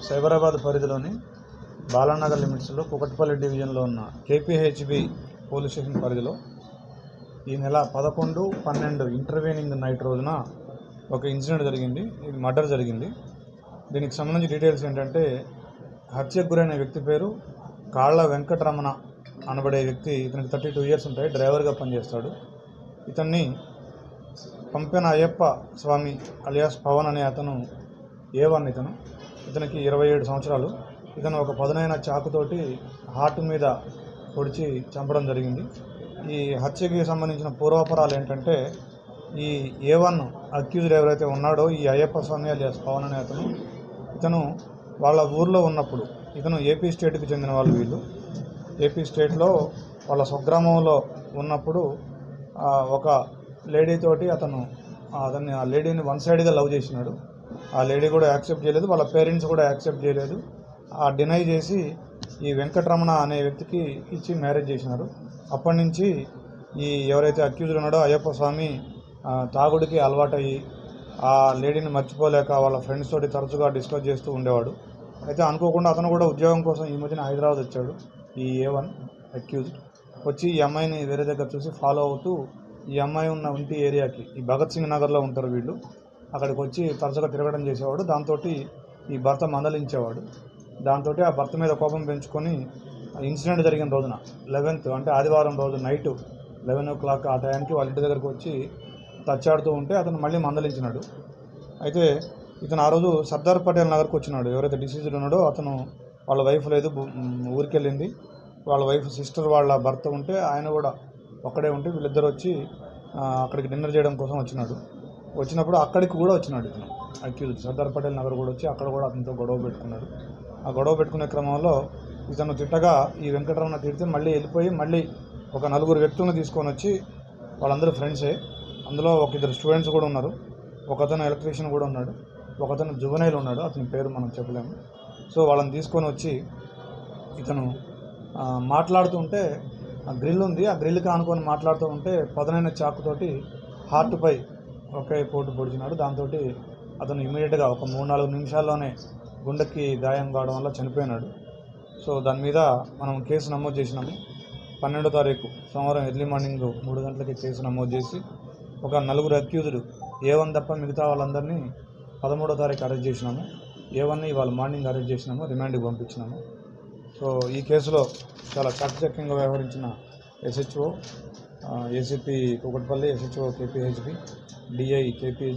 సైబరాబాద్ పరిధిలోని బాలానగర్ లిమిట్స్లో కుకట్పల్లి డివిజన్లో ఉన్న కేపీహెచ్బి పోలీస్ స్టేషన్ పరిధిలో ఈ నెల 11/12 ఇంటర్వ్యూనింగ్ నైట్ రోజున ఒక ఇన్సిడెంట్ జరిగింది. ఇది మర్డర్ జరిగింది. దీనికి సంబంధించి డీటెయిల్స్ ఏంటంటే, హత్యకు గురైన వ్యక్తి పేరు కాళ్ళ వెంకటరమణ అనబడే వ్యక్తి. ఇతనికి 32 ఇయర్స్ ఉంటాయి. డ్రైవర్గా పనిచేస్తాడు. ఇతన్ని పంపెన అయ్యప్ప స్వామి అలియాస్ పవన్ అనే అతను A1. ఇతనికి 27 సంవత్సరాలు. ఇతను ఒక పదునైన చాకుతోటి హార్ట్ మీద పొడిచి చంపడం జరిగింది. ఈ హత్యకి సంబంధించిన పూర్వాపరాలు ఏంటంటే, ఈ A1 అక్యూజ్డ్ ఎవరైతే ఉన్నాడో ఈ అయ్యప్ప స్వామి అలియాస్ పవన్ అనే అతను, ఇతను వాళ్ళ ఊర్లో ఉన్నప్పుడు, ఇతను ఏపీ స్టేట్కి చెందిన వాళ్ళు. వీళ్ళు ఏపీ స్టేట్లో వాళ్ళ స్వగ్రామంలో ఉన్నప్పుడు ఒక లేడీతోటి అతన్ని ఆ లేడీని వన్ సైడ్గా లవ్ చేసినాడు. ఆ లేడీ కూడా యాక్సెప్ట్ చేయలేదు, వాళ్ళ పేరెంట్స్ కూడా యాక్సెప్ట్ చేయలేదు. డినై చేసి ఈ వెంకటరమణ అనే వ్యక్తికి ఇచ్చి మ్యారేజ్ చేసినారు. అప్పటి నుంచి ఈ ఎవరైతే అక్యూజ్డ్ ఉన్నాడో అయ్యప్ప స్వామి తాగుడికి అలవాటయ్యి ఆ లేడీని మర్చిపోలేక వాళ్ళ ఫ్రెండ్స్ తోటి తరచుగా డిస్కస్ చేస్తూ ఉండేవాడు. అయితే అనుకోకుండా అతను కూడా ఉద్యోగం కోసం ఈ మధ్యన హైదరాబాద్ వచ్చాడు. ఈ A1 అక్యూజ్డ్ వచ్చి ఈ అమ్మాయిని వేరే దగ్గర చూసి ఫాలో అవుతూ ఈ అమ్మాయి ఉన్న ఇంటి ఏరియాకి, ఈ భగత్ సింగ్ నగర్లో ఉంటారు వీళ్ళు, అక్కడికి వచ్చి తరచుగా తిరగడం చేసేవాడు. దాంతో ఈ భర్త మందలించేవాడు. దాంతో ఆ భర్త మీద కోపం పెంచుకొని ఇన్సిడెంట్ జరిగిన రోజున 11th అంటే ఆదివారం రోజు నైట్ 11 o'clock ఆ టైంకి వాళ్ళ ఇంటి దగ్గరకు వచ్చి తచ్చాడుతూ ఉంటే అతను మళ్ళీ మందలించినాడు. అయితే ఇతను ఆ రోజు సర్దార్ పటేల్ నగర్కి వచ్చినాడు. ఎవరైతే డిసీజ్డ్ ఉన్నాడో అతను, వాళ్ళ వైఫ్ లేదు, ఊరికి వెళ్ళింది. వాళ్ళ వైఫ్ సిస్టర్ వాళ్ళ భర్త ఉంటే ఆయన కూడా ఒక్కడే ఉంటే వీళ్ళిద్దరు వచ్చి అక్కడికి డిన్నర్ చేయడం కోసం వచ్చినప్పుడు అక్కడికి కూడా వచ్చినాడు ఇతను అక్యూజ్డ్. సర్దార్ పటేల్ నగర్ కూడా వచ్చి అక్కడ కూడా అతనితో గొడవ పెట్టుకున్నాడు. ఆ గొడవ పెట్టుకునే క్రమంలో ఇతను తిట్టగా ఈ వెంకటరమణ తిడితే మళ్ళీ వెళ్ళిపోయి మళ్ళీ ఒక 4 వ్యక్తులను తీసుకొని వచ్చి, వాళ్ళందరూ ఫ్రెండ్సే, అందులో ఒక 2 స్టూడెంట్స్ కూడా ఉన్నారు, ఒకతను ఎలక్ట్రీషియన్ కూడా ఉన్నాడు, ఒకతను జువెనైల్ ఉన్నాడు, అతని పేరు మనం చెప్పలేము. సో వాళ్ళని తీసుకొని వచ్చి ఇతను మాట్లాడుతుంటే, ఆ గ్రిల్ ఉంది, ఆ గ్రిల్కి ఆనుకొని మాట్లాడుతూ ఉంటే పదునైన చాకుతోటి హార్ట్పై ఒకే పోటు పొడిచినాడు. దాంతో అతను ఇమీడియట్గా ఒక 3-4 నిమిషాల్లోనే గుండెకి గాయం కావడం వల్ల చనిపోయినాడు. సో దాని మీద మనం కేసు నమోదు చేసినాము. 12వ తారీఖు సోమవారం ఎర్లీ మార్నింగ్ 3 గంటలకి కేసు నమోదు చేసి ఒక 4 అక్యూజ్డ్ A1 తప్ప మిగతా వాళ్ళందరినీ 13వ తారీఖు అరెస్ట్ చేసినాము. A1ని ఇవాళ మార్నింగ్ అరెస్ట్ చేసినాము, రిమాండ్కి పంపించినాము. సో ఈ కేసులో చాలా చాకచక్యంగా వ్యవహరించిన SHO, ACP Kukatpally, SHO KPHB, DI KPHB